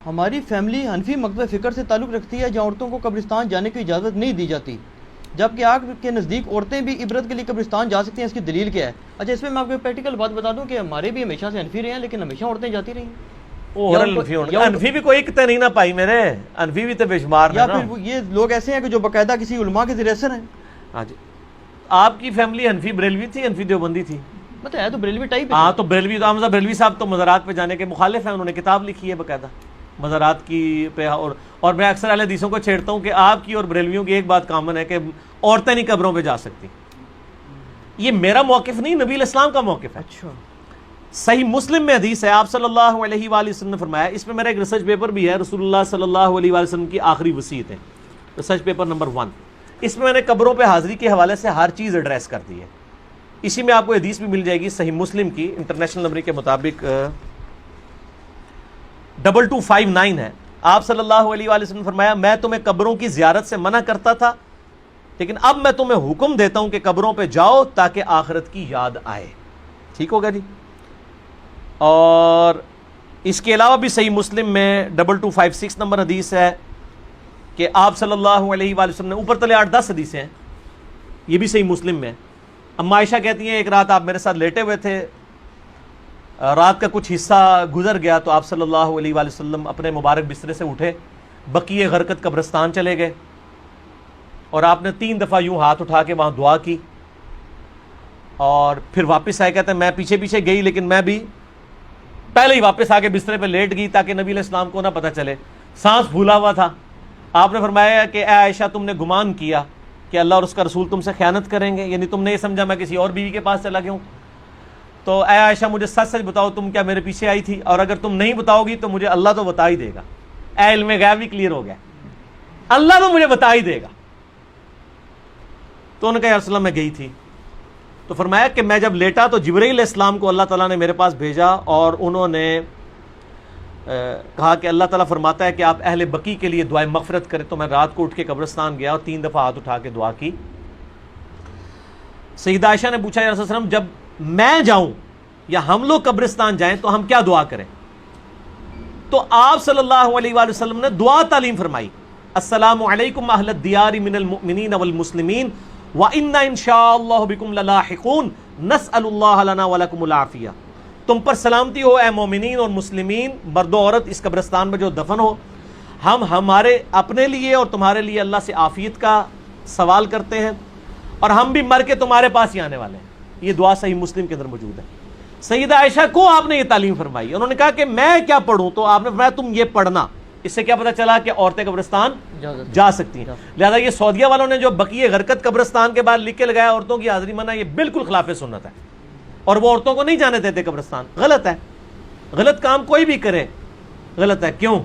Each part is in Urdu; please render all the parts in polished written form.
ہماری فیملی حنفی مکتب فکر سے تعلق رکھتی ہے جہاں عورتوں کو قبرستان جانے کی اجازت نہیں دی جاتی، جبکہ آپ کے نزدیک عورتیں بھی عبرت کے لیے قبرستان جا سکتی ہیں، اس کی دلیل کیا ہے؟ اچھا، اس میں آپ کو پریکٹیکل بات بتا دوں کہ ہمارے بھی ہمیشہ سے حنفی رہے ہیں، لیکن ہمیشہ عورتیں جاتی رہی ہیں۔ انفی بھی کوئی کتے نہیں نہ پائی میرے، انفی بھی تو بے شمار یا پھر یہ لوگ ایسے ہیں کہ جو باقاعدہ کسی علماء کے ذریعے اثر ہیں۔ ہاں جی، آپ کی فیملی انفی بریلوی تھی، انفی دیوبندی تھی؟ مطلب ہے تو بریلوی ٹائپ ہے۔ ہاں تو بریلوی تو حمزہ بریلوی صاحب تو مزارات پہ جانے کے مخالف ہیں، انہوں نے کتاب لکھی ہے باقاعدہ مزارات کی پہ، اور میں اکثر اہل حدیثوں کو چھیڑتا ہوں کہ آپ کی اور بریلویوں کی ایک بات کامن ہے کہ عورتیں نہیں قبروں پہ جا سکتی۔ یہ میرا موقف نہیں، نبی علیہ السلام کا موقف ہے۔ اچھا، صحیح مسلم میں حدیث ہے، آپ صلی اللہ علیہ وآلہ وسلم نے فرمایا، اس میں میرا ایک ریسرچ پیپر بھی ہے، رسول اللہ صلی اللہ علیہ وآلہ وسلم کی آخری وصیت ہے، ریسرچ پیپر نمبر 1۔ اس میں نے قبروں پہ حاضری کے حوالے سے ہر چیز ایڈریس کر دی ہے۔ اسی میں آپ کو حدیث بھی مل جائے گی صحیح مسلم کی، انٹرنیشنل نمبر کے مطابق 2259 ہے۔ آپ صلی اللہ علیہ وآلہ وسلم نے فرمایا، میں تمہیں قبروں کی زیارت سے منع کرتا تھا، لیکن اب میں تمہیں حکم دیتا ہوں کہ قبروں پہ جاؤ تاکہ آخرت کی یاد آئے۔ ٹھیک ہوگا جی؟ اور اس کے علاوہ بھی صحیح مسلم میں 2256 نمبر حدیث ہے کہ آپ صلی اللہ علیہ وآلہ وسلم نے، اوپر تلے 8-10 حدیثیں ہیں، یہ بھی صحیح مسلم میں۔ اما عائشہ کہتی ہیں ایک رات آپ میرے ساتھ لیٹے ہوئے تھے، رات کا کچھ حصہ گزر گیا تو آپ صلی اللہ علیہ وآلہ وسلم اپنے مبارک بسترے سے اٹھے، بقیع غرقد قبرستان چلے گئے، اور آپ نے 3 دفعہ یوں ہاتھ اٹھا کے وہاں دعا کی، اور پھر واپس آئے۔ کہتے ہیں میں پیچھے پیچھے گئی، لیکن میں بھی پہلے ہی واپس آ کے بسترے پہ لیٹ گئی تاکہ نبی علیہ السلام کو نہ پتہ چلے، سانس پھولا ہوا تھا۔ آپ نے فرمایا کہ اے عائشہ، تم نے گمان کیا کہ اللہ اور اس کا رسول تم سے خیانت کریں گے، یعنی تم نے یہ سمجھا میں کسی اور بیوی کے پاس چلا گیا ہوں، تو اے عائشہ مجھے سچ سچ بتاؤ تم کیا میرے پیچھے آئی تھی، اور اگر تم نہیں بتاؤ گی تو مجھے اللہ تو بتا ہی دے گا۔ اے علم غیب بھی کلیئر ہو گیا، اللہ تو مجھے بتا ہی دے گا۔ تو انہوں نے کہا یا رسول اللہ میں گئی تھی، تو فرمایا کہ میں جب لیٹا تو جبرائیل علیہ السلام کو اللہ تعالیٰ نے میرے پاس بھیجا، اور انہوں نے کہا کہ اللہ تعالیٰ فرماتا ہے کہ آپ اہل بقیع کے لیے دعائے مغفرت کریں۔ تو میں رات کو اٹھ کے قبرستان گیا اور 3 دفعہ ہاتھ اٹھا کے دعا کی۔ سیدہ عائشہ نے پوچھا یا رسول اللہ جب میں جاؤں یا ہم لوگ قبرستان جائیں تو ہم کیا دعا کریں؟ تو آپ صلی اللہ علیہ وآلہ وسلم نے دعا تعلیم فرمائی، السلام علیکم اہل الدیار من المؤمنین والمسلمین وَإِنَّا إِن شَاءَ اللَّهُ بِكُمْ لَلَاحِقُونَ نَسْأَلُ اللَّهَ لَنَا وَلَكُمُ الْعَافِيَةَ۔ تم پر سلامتی ہو اے مومنین اور مسلمین، مرد و عورت اس قبرستان میں جو دفن ہو، ہم ہمارے اپنے لیے اور تمہارے لیے اللہ سے عافیت کا سوال کرتے ہیں، اور ہم بھی مر کے تمہارے پاس ہی آنے والے ہیں۔ یہ دعا صحیح مسلم کے اندر موجود ہے۔ سیدہ عائشہ کو آپ نے یہ تعلیم فرمائی، انہوں نے کہا کہ میں کیا پڑھوں، تو آپ نے فرمایا تم یہ پڑھنا۔ اس سے کیا پتہ چلا کہ عورتیں قبرستان جا سکتی ہیں۔ لہذا یہ سعودیہ والوں نے جو بقیع غرقد قبرستان کے بعد لکھ کے لگایا عورتوں کی حاضری منع، یہ بالکل خلاف سنت ہے، اور وہ عورتوں کو نہیں جانے دیتے قبرستان۔ غلط ہے، غلط کام کوئی بھی کرے غلط ہے۔ کیوں؟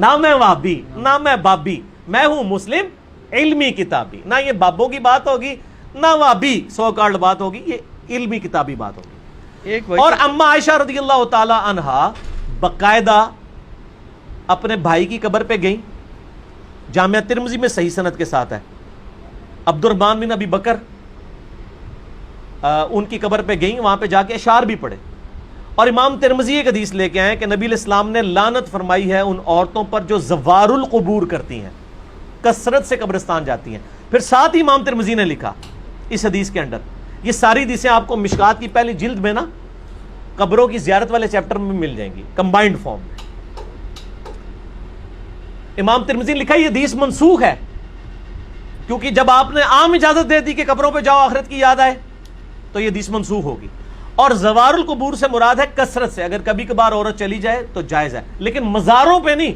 نہ میں وہابی نہ میں بابی، میں ہوں مسلم علمی کتابی، نہ یہ بابوں کی بات ہوگی نہ وہابی سو کارڈ بات ہوگی، یہ علمی کتابی بات ہوگی۔ اور اما عائشہ رضی اللہ تعالی عنہا باقاعدہ اپنے بھائی کی قبر پہ گئیں، جامعہ ترمذی میں صحیح سند کے ساتھ ہے، عبد الرحمن بن ابی بکر ان کی قبر پہ گئیں، وہاں پہ جا کے اشعار بھی پڑھے، اور امام ترمذی ایک حدیث لے کے آئے کہ نبی علیہ السلام نے لعنت فرمائی ہے ان عورتوں پر جو زوار القبور کرتی ہیں، کثرت سے قبرستان جاتی ہیں۔ پھر ساتھ ہی امام ترمذی نے لکھا اس حدیث کے اندر، یہ ساری حدیثیں آپ کو مشکات کی پہلی جلد میں نا قبروں کی زیارت والے چیپٹر میں مل جائیں گی کمبائنڈ فارم میں۔ امام ترمذی نے لکھا یہ حدیث منسوخ ہے، کیونکہ جب آپ نے عام اجازت دے دی کہ قبروں پہ جاؤ آخرت کی یاد آئے تو یہ حدیث منسوخ ہوگی۔ اور زوار القبور سے مراد ہے کثرت سے، اگر کبھی کبھار عورت چلی جائے تو جائز ہے، لیکن مزاروں پہ نہیں،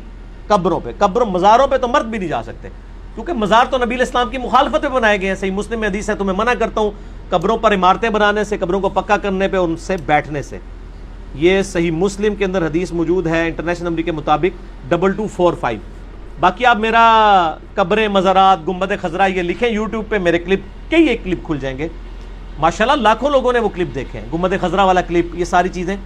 قبروں پہ۔ مزاروں پہ تو مرد بھی نہیں جا سکتے، کیونکہ مزار تو نبی علیہ السلام کی مخالفت پہ بنائے گئے ہیں۔ صحیح مسلم میں حدیث ہے، تمہیں منع کرتا ہوں قبروں پر عمارتیں بنانے سے، قبروں کو پکا کرنے پہ، ان سے بیٹھنے سے۔ یہ صحیح مسلم کے اندر حدیث موجود ہے انٹرنیشنل نمبر کے مطابق 2245۔ باقی آپ میرا قبریں، مزارات، گنبد خضرا یہ لکھیں یوٹیوب پہ، میرے کلپ کئی ایک کلپ کھل جائیں گے، ماشاءاللہ لاکھوں لوگوں نے وہ کلپ دیکھے ہیں، گنبد خضرا والا کلپ، یہ ساری چیزیں۔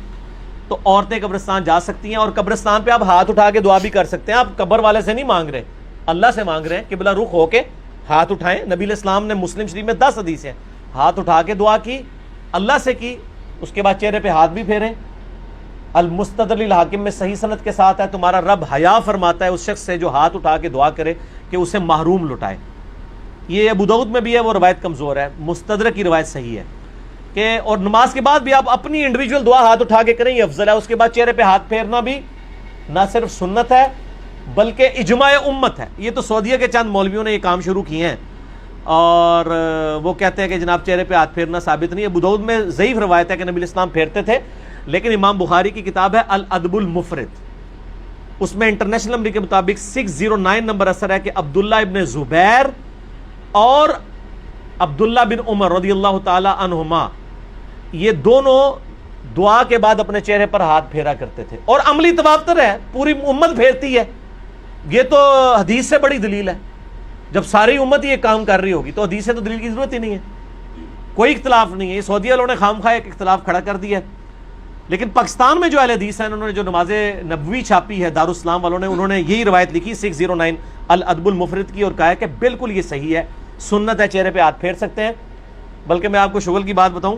تو عورتیں قبرستان جا سکتی ہیں، اور قبرستان پہ آپ ہاتھ اٹھا کے دعا بھی کر سکتے ہیں۔ آپ قبر والے سے نہیں مانگ رہے، اللہ سے مانگ رہے ہیں، قبلہ رخ ہو کے ہاتھ اٹھائیں۔ نبی علیہ السلام نے مسلم شریف میں 10 حدیث ہیں، ہاتھ اٹھا کے دعا کی، اللہ سے کی، اس کے بعد چہرے پہ ہاتھ بھی پھیریں، المستدرک للحاکم میں صحیح سند کے ساتھ ہے تمہارا رب حیا فرماتا ہے اس شخص سے جو ہاتھ اٹھا کے دعا کرے کہ اسے محروم لٹائے. یہ ابو داؤد میں بھی ہے, وہ روایت کمزور ہے. مستدرک کی روایت صحیح ہے کہ اور نماز کے بعد بھی آپ اپنی انڈیویجول دعا ہاتھ اٹھا کے کریں, یہ افضل ہے. اس کے بعد چہرے پہ ہاتھ پھیرنا بھی نہ صرف سنت ہے بلکہ اجماع امت ہے. یہ تو سعودیہ کے چند مولویوں نے یہ کام شروع کیے ہیں اور وہ کہتے ہیں کہ جناب چہرے پہ ہاتھ پھیرنا ثابت نہیں ہے. ابو داؤد میں ضعیف روایت ہے کہ نبی الاسلام پھیرتے تھے, لیکن امام بخاری کی کتاب ہے الادب المفرد, اس میں انٹرنیشنل نمبر کے مطابق 609 نمبر اثر ہے کہ عبداللہ ابن زبیر اور عبداللہ بن عمر رضی اللہ تعالی عنہما یہ دونوں دعا کے بعد اپنے چہرے پر ہاتھ پھیرا کرتے تھے. اور عملی تواتر ہے, پوری امت پھیرتی ہے. یہ تو حدیث سے بڑی دلیل ہے. جب ساری امت یہ کام کر رہی ہوگی تو حدیث سے تو دلیل کی ضرورت ہی نہیں ہے, کوئی اختلاف نہیں ہے. یہ سعودی والوں نے خام خواہ ایک اختلاف کھڑا کر دیا ہے. لیکن پاکستان میں جو اہل حدیث ہیں انہوں نے جو نماز نبوی چھاپی ہے دارالاسلام والوں نے, انہوں نے یہی روایت لکھی 609 الادب المفرد کی اور کہا ہے کہ بالکل یہ صحیح ہے, سنت ہے, چہرے پہ ہاتھ پھیر سکتے ہیں. بلکہ میں آپ کو شغل کی بات بتاؤں,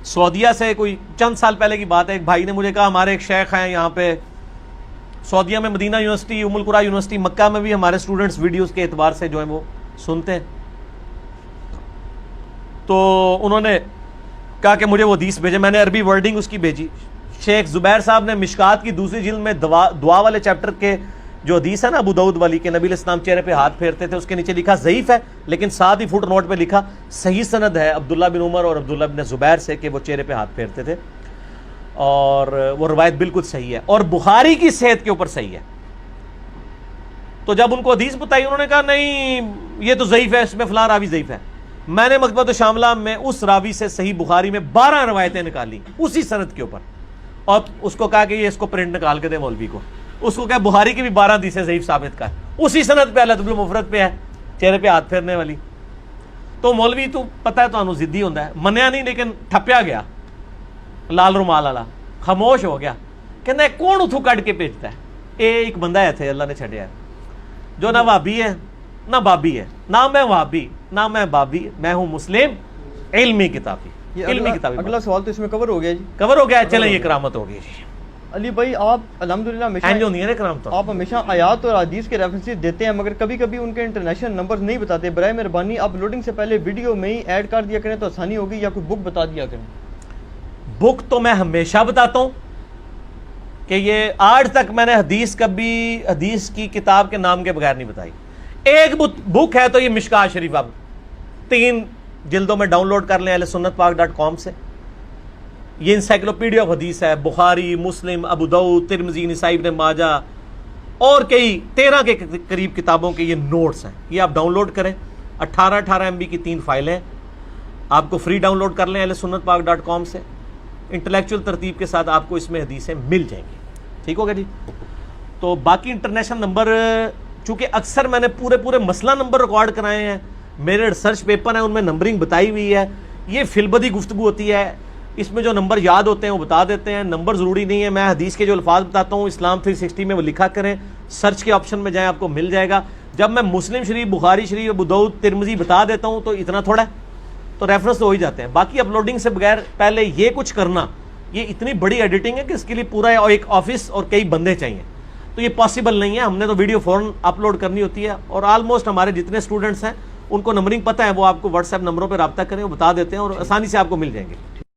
سعودیہ سے کوئی چند سال پہلے کی بات ہے, ایک بھائی نے مجھے کہا ہمارے ایک شیخ ہیں یہاں پہ سعودیہ میں, مدینہ یونیورسٹی, ام القریٰ یونیورسٹی, مکہ میں بھی ہمارے اسٹوڈنٹس ویڈیوز کے اعتبار سے جو ہیں وہ سنتے ہیں. تو انہوں نے کہا کہ مجھے وہ حدیث بھیجے, میں نے عربی ورڈنگ اس کی بھیجی. شیخ زبیر صاحب نے مشکات کی دوسری جلد میں دعا والے چیپٹر کے جو حدیث ہے نا ابو داؤد والی کہ نبی الاسلام چہرے پہ ہاتھ پھیرتے تھے, اس کے نیچے لکھا ضعیف ہے, لیکن ساتھ ہی فٹ نوٹ پہ لکھا صحیح سند ہے عبداللہ بن عمر اور عبداللہ بن زبیر سے کہ وہ چہرے پہ ہاتھ پھیرتے تھے, اور وہ روایت بالکل صحیح ہے اور بخاری کی صحت کے اوپر صحیح ہے. تو جب ان کو حدیث بتائی انہوں نے کہا نہیں یہ تو ضعیف ہے, اس میں فلاں راوی ضعیف ہے. میں نے مکتبۃ الشاملہ میں اس راوی سے صحیح بخاری میں 12 روایتیں نکالی اسی سند کے اوپر, اور اس کو کہا کہ یہ اس کو پرنٹ نکال کے دے مولوی کو. اس کو کہا بخاری کی بھی 12 حدیثیں ضعیف ثابت کر, اسی سند پہ الادب المفرد پہ ہے چہرے پہ ہاتھ پھیرنے والی. تو مولوی تو پتہ ہے تو ضدی ہوتا ہے, منیا نہیں لیکن ٹھپیا گیا لال رومال والا, خاموش ہو گیا. کہنا کون اتھو کٹ کے بھیجتا ہے؟ ایک بندہ ہے تھے اللہ نے چھڑیا ہے جو نہ وہابی ہے نہ بابی ہے, نہ میں وہابی نہ میں بابی, میں ہوں مسلم علمی کتابی. علمی کتابی. اگلا سوال تو اس میں کور ہو گیا جی, کور ہو گیا. چلیں یہ کرامت ہو گئی جی. علی بھائی آپ الحمدللہ آپ ہمیشہ آیات اور حدیث کے ریفرنسز دیتے ہیں, مگر کبھی کبھی ان کے انٹرنیشنل نمبر نہیں بتاتے. برائے مہربانی آپ لوڈنگ سے پہلے ویڈیو میں ہی ایڈ کر دیا کریں تو آسانی ہوگی, یا کوئی بک بتا دیا کریں. بک تو میں ہمیشہ بتاتا ہوں کہ یہ آج تک میں نے کبھی حدیث کی کتاب کے نام کے بغیر نہیں بتائی. ایک بک ہے تو یہ مشکات شریف, اب 3 جلدوں میں ڈاؤن لوڈ کر لیں ahlsunnatpak.com سے. یہ انسائکلوپیڈیا آف حدیث ہے, بخاری, مسلم, ابو داؤد, ترمذی, نسائی, ابن ماجہ اور کئی 13 کے قریب کتابوں کے یہ نوٹس ہیں. یہ آپ ڈاؤن لوڈ کریں, 18 MB کی 3 فائلیں آپ کو فری ڈاؤن لوڈ کر لیں ahlsunnatpak.com سے. انٹلیکچوئل ترتیب کے ساتھ آپ کو اس میں حدیثیں مل جائیں گی. ٹھیک ہوگا جی. تو باقی انٹرنیشنل نمبر چونکہ اکثر میں نے پورے مسئلہ نمبر ریکارڈ کرائے ہیں, میرے ریسرچ پیپر ہیں ان میں نمبرنگ بتائی ہوئی ہے. یہ فی البدی گفتگو ہوتی ہے, اس میں جو نمبر یاد ہوتے ہیں وہ بتا دیتے ہیں, نمبر ضروری نہیں ہے. میں حدیث کے جو الفاظ بتاتا ہوں اسلام 360 میں وہ لکھا کریں, سرچ کے آپشن میں جائیں آپ کو مل جائے گا. جب میں مسلم شریف, بخاری شریف, ابو داؤد, ترمذی بتا دیتا ہوں تو اتنا تھوڑا ہے, تو ریفرنس تو ہو ہی جاتے ہیں. باقی اپلوڈنگ سے بغیر پہلے یہ کچھ کرنا, یہ اتنی بڑی ایڈیٹنگ ہے کہ اس کے لیے پورا ایک آفس اور کئی بندے چاہیے, تو یہ پاسبل نہیں ہے. ہم نے تو ویڈیو فوراً اپلوڈ کرنی ہوتی ہے, اور آلموسٹ ہمارے جتنے اسٹوڈنٹس ہیں ان کو نمبرنگ پتہ ہے, وہ آپ کو واٹس ایپ نمبروں پہ رابطہ کریں, وہ بتا دیتے ہیں اور آسانی سے آپ کو مل جائیں گے.